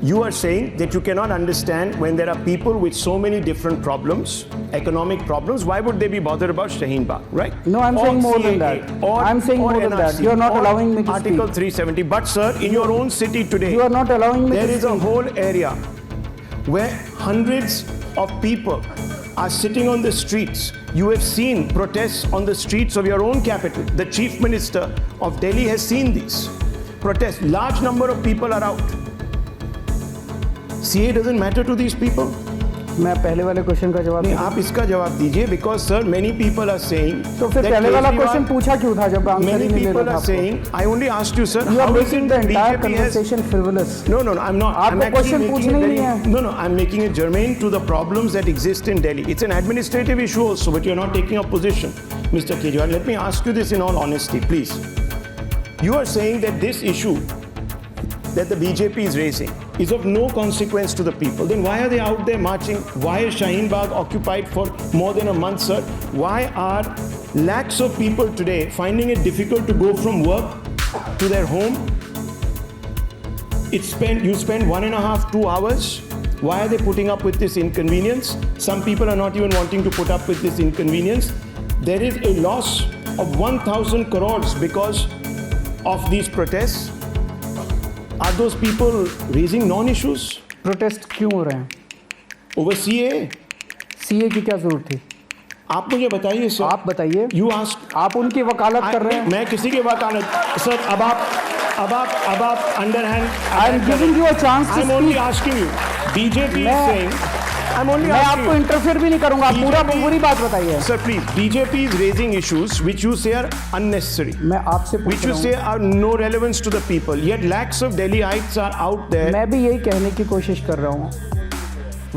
You are saying that you cannot understand when there are people with so many different problems, economic problems, why would they be bothered about Shaheen Bagh, right? No, I'm saying more than that. I'm saying more than that. You are not allowing me to speak. Article 370. But sir, in your own city today, you are not allowing me to speak. There is a whole area where hundreds of people are sitting on the streets. You have seen protests on the streets of your own capital. The Chief Minister of Delhi has seen these protests. Large number of people are out. CA doesn't matter to these people? मैं पहले वाले question का जवाब नहीं, आप इसका जवाब दीजिए because sir, many people are saying. तो फिर पहले वाला क्वेश्चन पूछा क्यों था जब आंसर Many ही नहीं people मिला are saying. I only asked you, sir. You are how is making it the that entire BJP conversation frivolous. No, I'm not. I'm आपको actually क्वेश्चन पूछना ही नहीं है. No, I'm making it germane to the problems that exist in Delhi. It's an administrative issue also, but you're not taking a position, Mr. Kejriwal. Let me ask you this in all honesty, please. You are saying that this issue that the BJP is raising is of no consequence to the people. Then why are they out there marching? Why is Shaheen Bagh occupied for more than a month, sir? Why are lakhs of people today finding it difficult to go from work to their home? You spend 1.5, 2 hours. Why are they putting up with this inconvenience? Some people are not even wanting to put up with this inconvenience. There is a loss of 1,000 crores because of these protests. Are those people raising non-issues? Protest क्यों हो रहे हैं? Over CA? CA की क्या जरूरत थी? आप मुझे बताइए सर. आप बताइए. You ask. आप उनकी वकालत कर रहे हैं. मैं किसी की वकालत सर. अब आप underhand. I'm giving you a chance to I'm only speak. asking you. BJP is saying. I'm only मैं asking आपको you. इंटरफेयर भी नहीं करूंगा. आप पूरी बात बताइए. Sir, please. BJP is raising issues which you say are unnecessary. मैं आपसे पूछ Which you रहा say हूं. are no relevance to the people. Yet lakhs of Delhiites are out there. मैं भी यही कहने की कोशिश कर रहा हूँ.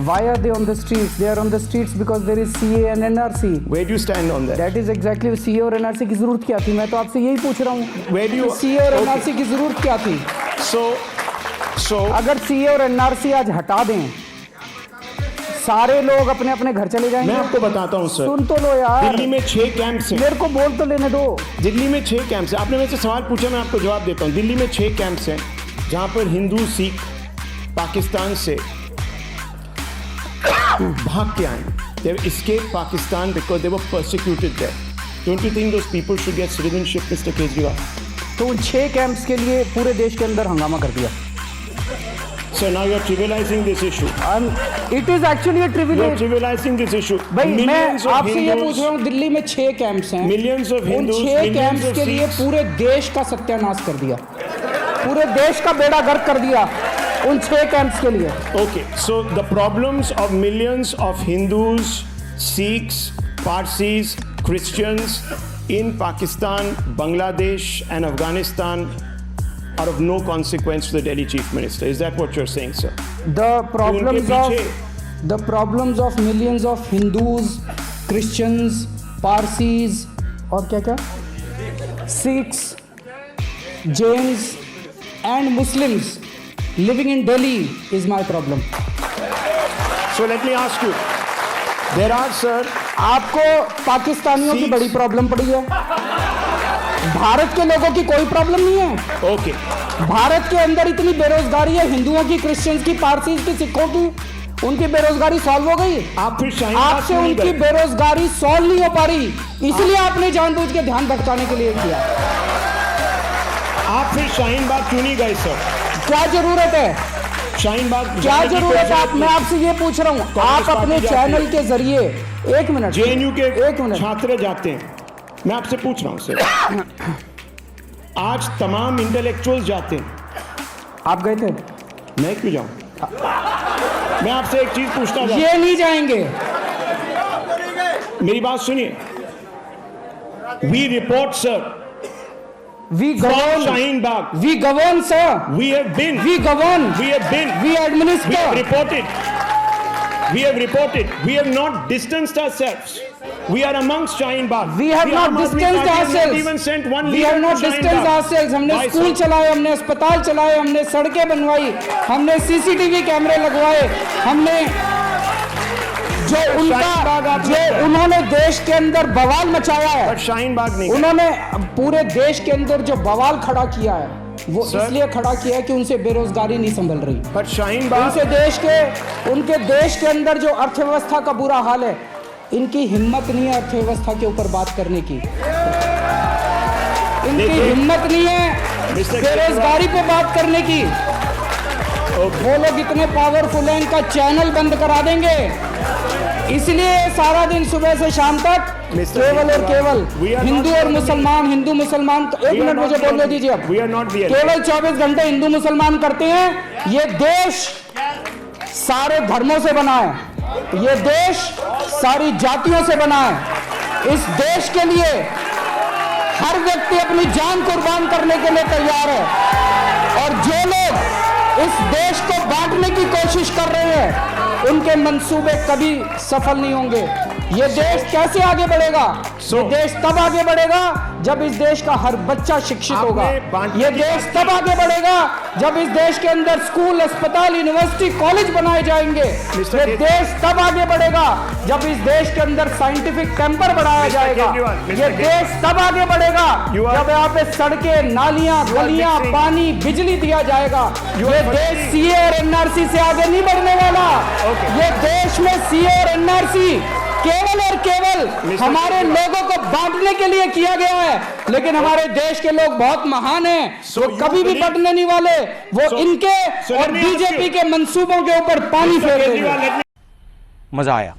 Why are they on the streets? They are on the streets because there is CA and NRC. Where do you stand on that? That is exactly CA और NRC की जरूरत क्या थी? मैं तो आपसे यही पूछ रहा हूँ. Where do you? CA और NRC की जरूरत क्या थी? So अगर CA और NRC आज हटा दें, सारे लोग अपने अपने घर चले जाएंगे. मैं आपको बताता हूँ सर. सुन तो लो यार. दिल्ली में 6 कैंप्स हैं. मेरे को बोल तो लेने दो. दिल्ली में 6 कैंप्स हैं. आपने मेरे से सवाल पूछा, मैं आपको जवाब देता हूँ. दिल्ली में 6 कैंप्स हैं जहाँ पर हिंदू सिख पाकिस्तान से भाग के आए. They escaped Pakistan because they were persecuted there. Don't you think those people should get citizenship, Mr. Kejriwal? तो उन 6 कैंप्स के लिए पूरे देश के अंदर हंगामा कर दिया. So now you are trivializing this issue. It is actually a You are trivial. trivializing this issue. भाई मैं Millions of आपसे ये पूछ Hindus, रहा हूँ, दिल्ली में 6 कैंप्स हैं. millions of उन Hindus, 6 millions कैंप्स of के लिए Sikhs. पूरे देश का सत्यानाश कर दिया. पूरे देश का बेड़ा गर्क कर दिया उन 6 कैंप्स के लिए. Okay, so the problems of millions of Hindus, Sikhs, Parsis, Christians in Pakistan, Bangladesh and Afghanistan are of no consequence to the Delhi Chief Minister. Is that what you're saying, sir? The problems of millions of Hindus, Christians, Parsis और क्या Sikhs, Jains and Muslims living in Delhi is my problem. So let me ask you. There are, sir. आपको पाकिस्तानियों की बड़ी problem पड़ी है. भारत के लोगों की कोई प्रॉब्लम नहीं है. Okay. भारत के अंदर इतनी बेरोजगारी है, हिंदुओं की, क्रिश्चियंस की, पारसीज की, सिखों की, उनकी बेरोजगारी सॉल्व हो गई. आप फिर शाहीन आपसे बाग उनकी बेरोजगारी सॉल्व नहीं हो पा रही, इसलिए आपने जानबूझ के ध्यान भटकाने के लिए किया. आप फिर शाहीन बाग क्यों नहीं गए, सर? क्या जरूरत है? शाहीन बाग क्या जरूरत है? मैं आपसे ये पूछ रहा हूँ. आप अपने चैनल के जरिए 1 मिनट JNU के 1 मिनट छात्र जाते हैं. मैं आपसे पूछ रहा हूँ सर. आज तमाम इंटेलेक्चुअल्स जाते हैं. आप गए थे? मैं क्यों जाऊं? मैं आपसे एक चीज पूछता हूँ. ये नहीं जाएंगे. मेरी बात सुनिए. We report, sir. We From govern. Shaheen Bagh. We govern, sir. We have been. We govern. We have been. We administer. We have reported. We have reported. We have not distanced ourselves. We are amongst Shaheen Bagh. We have not distanced ourselves. Even sent one We leader have not to Shaheen distanced Bagh. ourselves. हमने Why, school sir? चलाए, हमने अस्पताल चलाए, हमने सड़कें बनवाई, हमने CCTV कैमरे लगवाए, हमने जो उन्होंने देश के अंदर बवाल मचाया है, But Shaheen Bagh नहीं. उन्होंने पूरे देश के अंदर जो बवाल खड़ा किया है, वो Sir? इसलिए खड़ा किया है कि उनसे बेरोजगारी नहीं संभल रही। But Shaheen Bagh, उनके देश के अंदर जो अर्थव्यवस्था का बुरा हाल है, इनकी हिम्मत नहीं है अर्थव्यवस्था के ऊपर बात करने की। इनकी देखिए, हिम्मत नहीं है Mr. बेरोजगारी पे बात करने की। वो लोग इतने पावरफुल हैं, इनका चैनल बंद करा देंगे। इसलिए सारा दिन सुबह से शाम तक Mr. केवल और केवल We are हिंदू not और the मुसलमान, हिंदू मुसलमान। एक we are मिनट not मुझे the बोलने enemy. दीजिए अब। We are not the enemy. केवल 24 घंटे हिंदू मुसलमान करते हैं। ये देश सारे धर्मों से बना है, ये देश सारी जातियों से बना है। इस देश के लिए हर व्यक्ति अपनी जान कुर्बान करने के लिए तैयार है। और जो लोग इस देश को बांटने की कोशिश कर रहे हैं, उनके मंसूबे कभी सफल नहीं होंगे। ये देश कैसे आगे बढ़ेगा? ये देश तब आगे बढ़ेगा जब इस देश का हर बच्चा शिक्षित होगा। ये देश तब आगे बढ़ेगा जब इस देश के अंदर स्कूल, अस्पताल, यूनिवर्सिटी, कॉलेज बनाए जाएंगे। ये देश तब आगे बढ़ेगा जब इस देश के अंदर साइंटिफिक कैंपर बढ़ाया जाएगा। ये देश तब आगे बढ़ेगा जब यहाँ पे सड़कें, नालियां, गलियां, पानी, बिजली दिया जाएगा। ये देश सीए और एनआरसी से आगे नहीं बढ़ने वाला। ये देश में सीए और एनआरसी केवल और केवल हमारे लोगों को बांटने के लिए किया गया है, लेकिन हमारे देश के लोग बहुत महान हैं, वो कभी भी बंटने नहीं वाले। वो इनके और बीजेपी के मंसूबों के ऊपर पानी फेर देंगे। मजा आया।